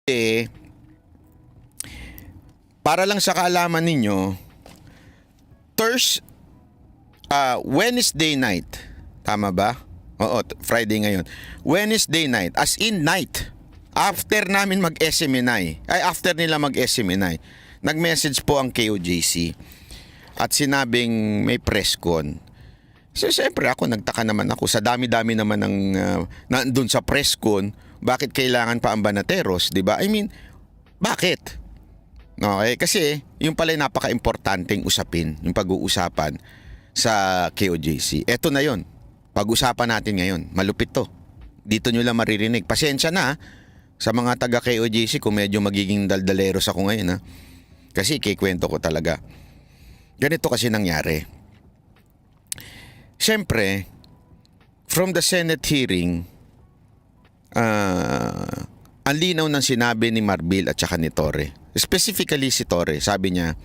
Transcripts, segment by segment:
Eh, para lang sa kaalaman ninyo, Wednesday night, tama ba? Oo, Friday ngayon. Wednesday night, as in night, after namin mag-SMNI, after nila mag-SMNI, nag-message po ang KOJC at sinabing may press con. So, siyempre ako, nagtaka naman ako. Sa dami-dami naman ng nandun sa press con, bakit kailangan pa ang Banateros, di ba? I mean, bakit? Okay, kasi yung pala napaka-importanteng usapin, yung pag-uusapan sa KOJC. Eto na yon. Pag-usapan natin ngayon. Malupit to. Dito nyo lang maririnig. Pasensya na sa mga taga KOJC kung medyo magiging daldaleros ako ngayon. Kasi kikwento ko talaga. Ganito kasi nangyari. Siyempre, from the Senate hearing, ang linaw ng sinabi ni Marbil at saka ni Torre. Specifically si Torre, sabi niya,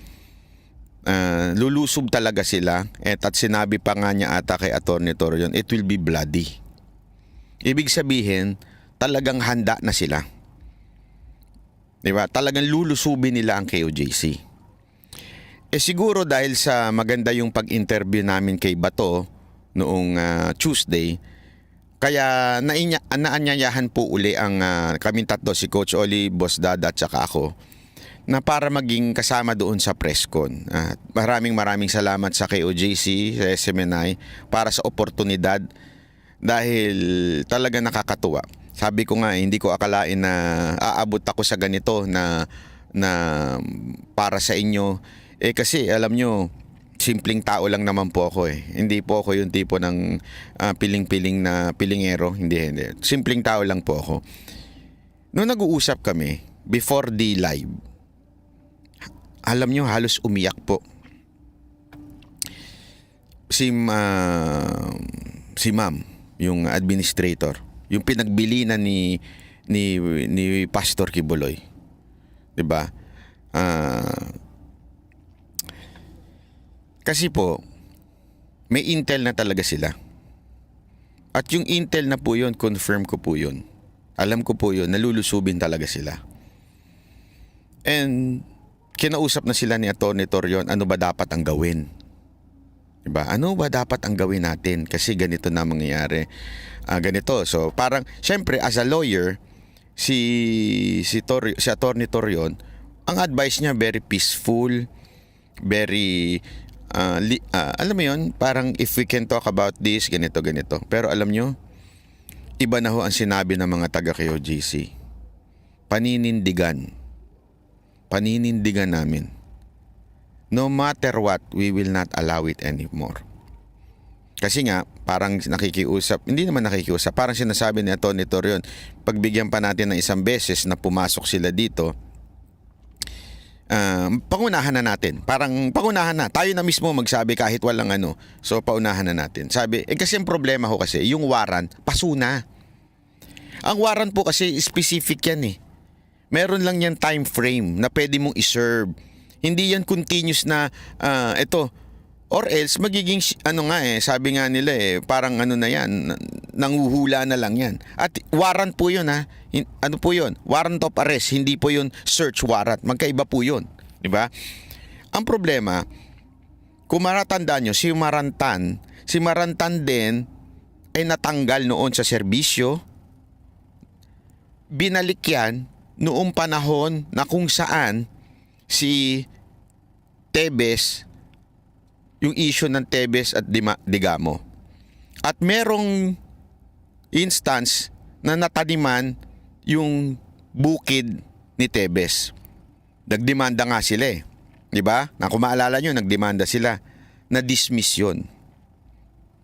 lulusob talaga sila at sinabi pa nga niya ata kay Atty. Torre yun, it will be bloody. Ibig sabihin, talagang handa na sila. Diba? Talagang lulusubin nila ang KOJC. Siguro dahil sa maganda yung pag-interview namin kay Bato noong Tuesday, kaya naanyayahan po uli ang kaming tatlo, si Coach Oli, Boss Dada at saka ako, na para maging kasama doon sa press con. Maraming salamat sa KOJC, sa SMNI para sa oportunidad dahil talaga nakakatuwa. Sabi ko nga, hindi ko akalain na aabot ako sa ganito na para sa inyo. Kasi alam nyo, simpleng tao lang naman po ako . Hindi po ako yung tipo ng piling-piling na pilingero. Hindi. Simpleng tao lang po ako. Noong nag-uusap kami, before the live, alam nyo, halos umiyak po. Si ma'am, yung administrator, yung pinagbilinan ni Pastor Kibuloy. Diba? Kasi po, may intel na talaga sila. At yung intel na po yun, confirm ko po yun. Alam ko po yun, nalulusubin talaga sila. And kinausap na sila ni Atty. Torion, ano ba dapat ang gawin? Diba? Ano ba dapat ang gawin natin? Kasi ganito na mangyayari. Ganito. So parang, syempre as a lawyer, si Atty. Torion, ang advice niya very peaceful, very alam mo yun, parang if we can talk about this, ganito. Pero alam nyo, iba na ho ang sinabi ng mga taga KOJC. Paninindigan namin. No matter what, we will not allow it anymore. Kasi nga, parang hindi naman nakikiusap, parang sinasabi ni Atty. Torion, pagbigyan pa natin ng isang beses na pumasok sila dito, pangunahan na natin. Parang pangunahan na. Tayo na mismo magsabi kahit walang ano. So paunahan na natin. Sabi, kasi ang problema ko kasi, yung warrant, paso na. Ang warrant po kasi specific yan . Meron lang yan time frame na pwede mong iserve. Hindi yan continuous na ito. Or else magiging sabi nga nila parang ano na yan, nanguhula na lang yan. At warrant po yun . Ano po yun? Warrant of arrest, hindi po yun search warrant. Magkaiba po yun. Diba? Ang problema, kung matatandaan nyo, si Marantan din ay natanggal noon sa serbisyo. Binalik yan noong panahon na kung saan si Tebes, yung issue ng Tebes at Digamo. At merong instance na nataniman yung bukid ni Tebes. Nagdemanda nga sila . Diba? Na kung maalala nyo, nagdemanda sila. Na-dismiss yun.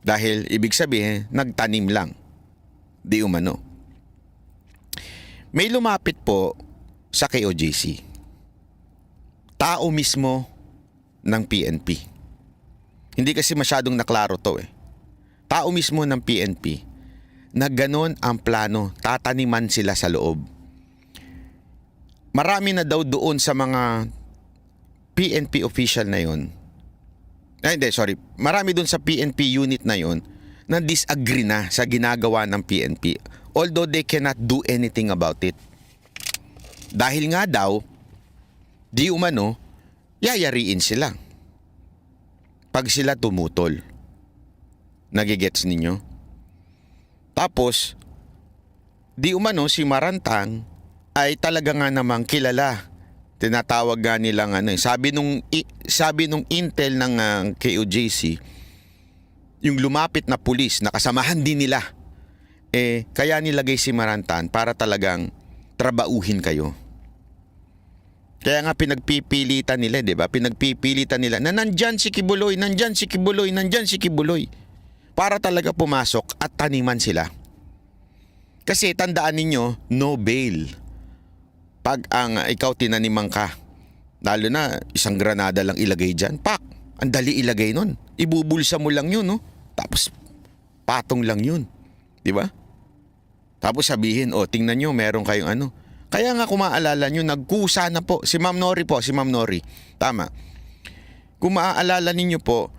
Dahil ibig sabihin, nagtanim lang. Di umano. May lumapit po sa KOJC. Tao mismo ng PNP. Hindi kasi masyadong naklaro to . Tao mismo ng PNP na ganon ang plano, tataniman sila sa loob. Marami na daw doon sa mga PNP official na yun. Marami doon sa PNP unit na yun na disagree na sa ginagawa ng PNP. Although they cannot do anything about it. Dahil nga daw, di umano, yayariin sila. Pag sila tumutol. Nagigets ninyo? Tapos, di umano si Marantang ay talaga nga namang kilala. Tinatawag nga nilang sabi nung intel ng KOJC, yung lumapit na pulis na kasamahan din nila, kaya nilagay si Marantan para talagang trabauhin kayo. Kaya nga pinagpipilitan nila, di ba? Pinagpipilitan nila na nandyan si Kibuloy, nandyan si Kibuloy, nandyan si Kibuloy. Para talaga pumasok at taniman sila. Kasi tandaan ninyo, no bail. Pag ikaw tinaniman ka, lalo na isang granada lang ilagay dyan, pak, ang dali ilagay nun. Ibubulsa mo lang yun, no? Tapos patong lang yun. Di ba? Tapos sabihin, tingnan nyo, meron kayong Kaya nga kung maaalala nyo, nagkusa na po. Si Ma'am Nori. Tama. Kung maaalala ninyo po,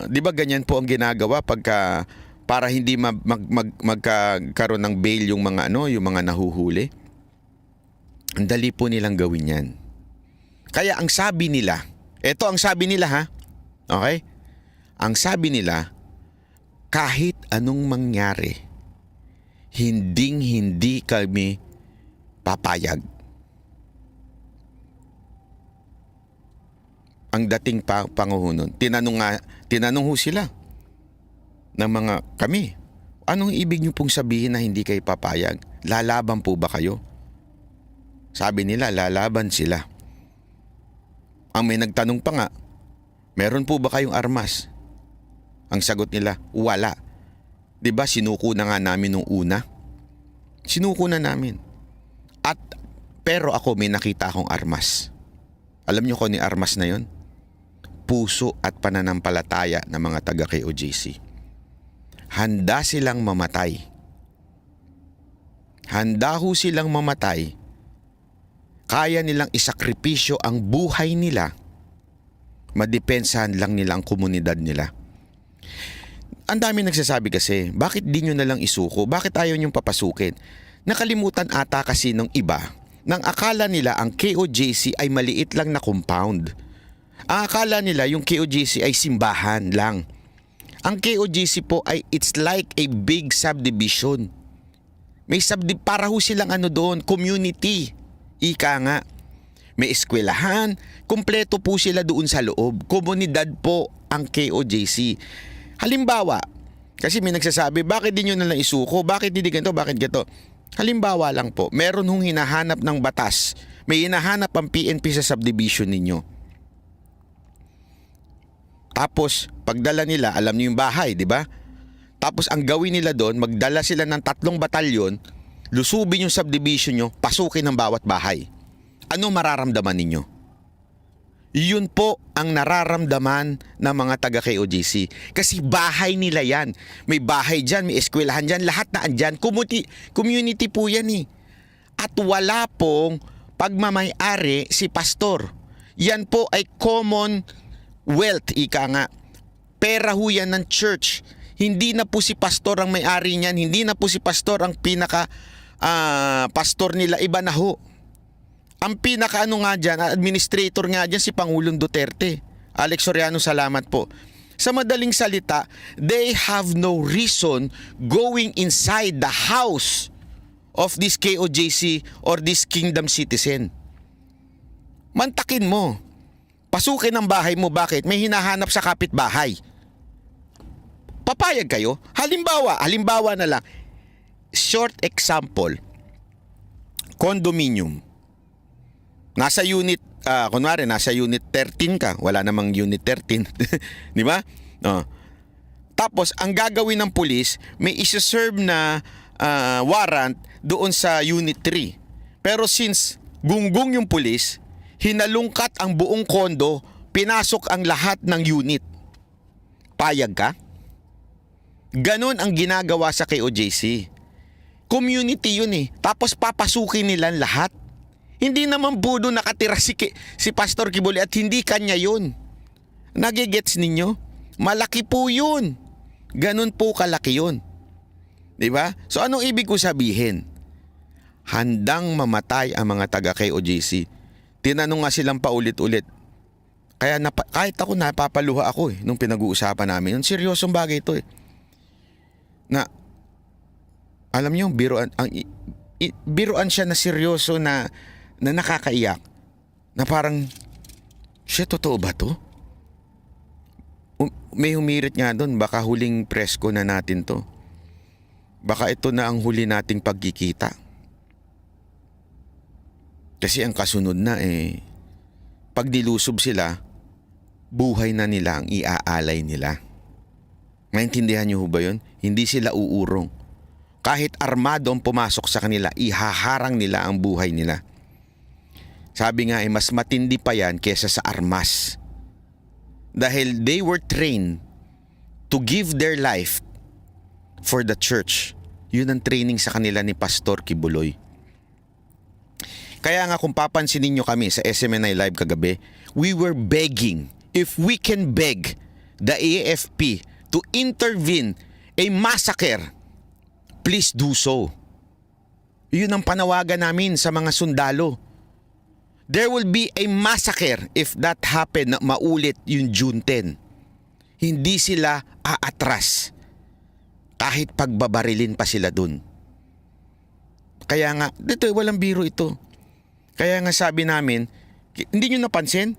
di ba ganyan po ang ginagawa pagka para hindi magkaroon ng bail yung mga yung mga nahuhuli? Ang dali po nilang gawin yan. Kaya ang sabi nila, ang sabi nila ha, okay? Ang sabi nila, kahit anong mangyari, hindi kami papayag. Ang dating panguhunon, tinanong ho sila ng mga kami, anong ibig niyo pong sabihin na hindi kayo papayag? Lalaban po ba kayo? Sabi nila, lalaban sila. Ang may nagtanong pa nga, meron po ba kayong armas? Ang sagot nila, wala. Diba sinuko na nga namin nung una? Sinuko na namin. Pero ako may nakita akong armas. Alam niyo kung ano yung armas na yon? Puso at pananampalataya ng mga taga KOJC. Handa silang mamatay. Handa ho silang mamatay. Kaya nilang isakripisyo ang buhay nila. Madepensahan lang nila ang komunidad nila. Ang dami nagsasabi kasi, bakit di nyo nalang isuko? Bakit ayaw nyong papasukin? Nakalimutan ata kasi ng iba nang akala nila ang KOJC ay maliit lang na compound. Ang akala nila yung KOJC ay simbahan lang. Ang KOJC po ay it's like a big subdivision. May para ho silang doon, community. Ika nga. May eskwelahan, kumpleto po sila doon sa loob. Komunidad po ang KOJC. Halimbawa, kasi may nagsasabi, bakit di nyo nalang isuko? Bakit hindi ganito? Bakit ganito? Halimbawa lang po, meron hong hinahanap ng batas. May hinahanap ang PNP sa subdivision ninyo. Tapos, pagdala nila, alam niyo yung bahay, di ba? Tapos ang gawin nila doon, magdala sila ng 3 batalyon, lusubin yung subdivision nyo, pasukin ang bawat bahay. Ano mararamdaman ninyo? Yun po ang nararamdaman ng mga taga KOJC. Kasi bahay nila yan. May bahay dyan, may eskwelahan dyan, lahat na andyan. Community po yan eh. At wala pong pagmamay-ari si pastor. Yan po ay common wealth, ika nga. Pera ho yan ng church. Hindi na po si pastor ang may-ari niyan. Hindi na po si pastor ang pinaka pastor nila. Iba na ho. Ang pinaka nga dyan, administrator nga dyan si Pangulong Duterte. Alex Soriano, salamat po. Sa madaling salita, they have no reason going inside the house of this KOJC or this kingdom citizen. Mantakin mo. Pasukin ang bahay mo. Bakit? May hinahanap sa kapitbahay. Papayag kayo? Halimbawa na lang. Short example. Condominium. Nasa unit, nasa unit 13 ka. Wala namang unit 13. Di ba? Tapos, ang gagawin ng pulis, may isa-serve na warrant doon sa unit 3. Pero since gunggong yung pulis, hinalungkat ang buong kondo, pinasok ang lahat ng unit. Payag ka? Ganon ang ginagawa sa KOJC. Community yun eh. Tapos papasukin nila lahat. Hindi naman budo nakatira si Pastor Kibuloy at hindi kanya yun. Nagigets ninyo? Malaki po yun. Ganon po kalaki yun. Diba? So anong ibig ko sabihin? handang mamatay ang mga taga KOJC. Tinanong nga silang paulit-ulit. Kaya kahit ako napapaluha ako nung pinag-uusapan namin. Yung seryosong bagay ito Na alam niyo, biruan siya na seryoso na nakakaiyak. Na parang, shit, totoo ba to? May humirit nga doon, baka huling presko na natin to. Baka ito na ang huli nating pagkikita. Kasi ang kasunod na pag dilusob sila, buhay na nila ang iaalay nila. Maintindihan niyo ba yun? Hindi sila uurong. Kahit armado ang pumasok sa kanila, ihaharang nila ang buhay nila. Sabi nga mas matindi pa yan kesa sa armas. Dahil they were trained to give their life for the church. Yun ang training sa kanila ni Pastor Kibuloy. Kaya nga kung papansinin nyo kami sa SMNI Live kagabi, we were begging, if we can beg the AFP to intervene a massacre, please do so. Yun ang panawagan namin sa mga sundalo. There will be a massacre if that happen na maulit yung June 10. Hindi sila aatras. Kahit pagbabarilin pa sila dun. Kaya nga, dito walang biro ito. Kaya nga sabi namin, hindi nyo napansin?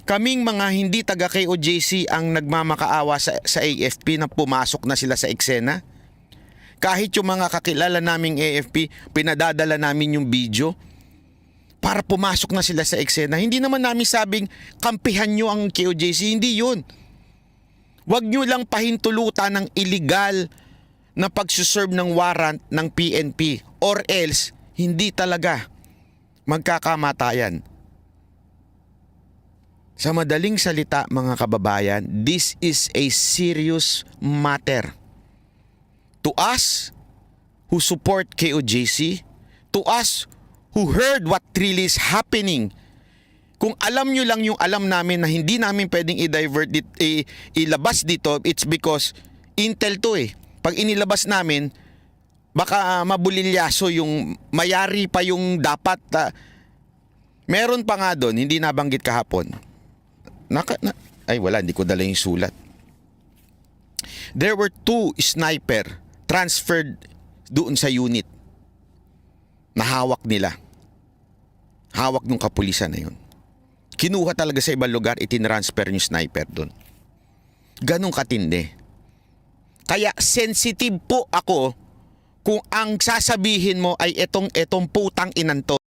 Kaming mga hindi taga KOJC ang nagmamakaawa sa AFP na pumasok na sila sa eksena. Kahit yung mga kakilala naming AFP, pinadadala namin yung video para pumasok na sila sa eksena. Hindi naman namin sabing kampihan nyo ang KOJC, hindi yun. Huwag nyo lang pahintulutan ng illegal na pagsuserve ng warrant ng PNP or else hindi talaga magkakamatayan. Sa madaling salita mga kababayan, this is a serious matter. To us who support KOJC, to us who heard what really is happening, kung alam nyo lang yung alam namin na hindi namin pwedeng ilabas dito, it's because intel to Pag inilabas namin, baka mabulilyaso yung mayari pa yung dapat. Meron pa nga doon, hindi nabanggit kahapon. Ay wala, hindi ko dala yung sulat. There were 2 sniper transferred doon sa unit na hawak nila. Hawak ng kapulisan na yun. Kinuha talaga sa ibang lugar, itinransfer yung sniper doon. Ganong katindi. Kaya sensitive po ako kung ang sasabihin mo ay etong putang inan to.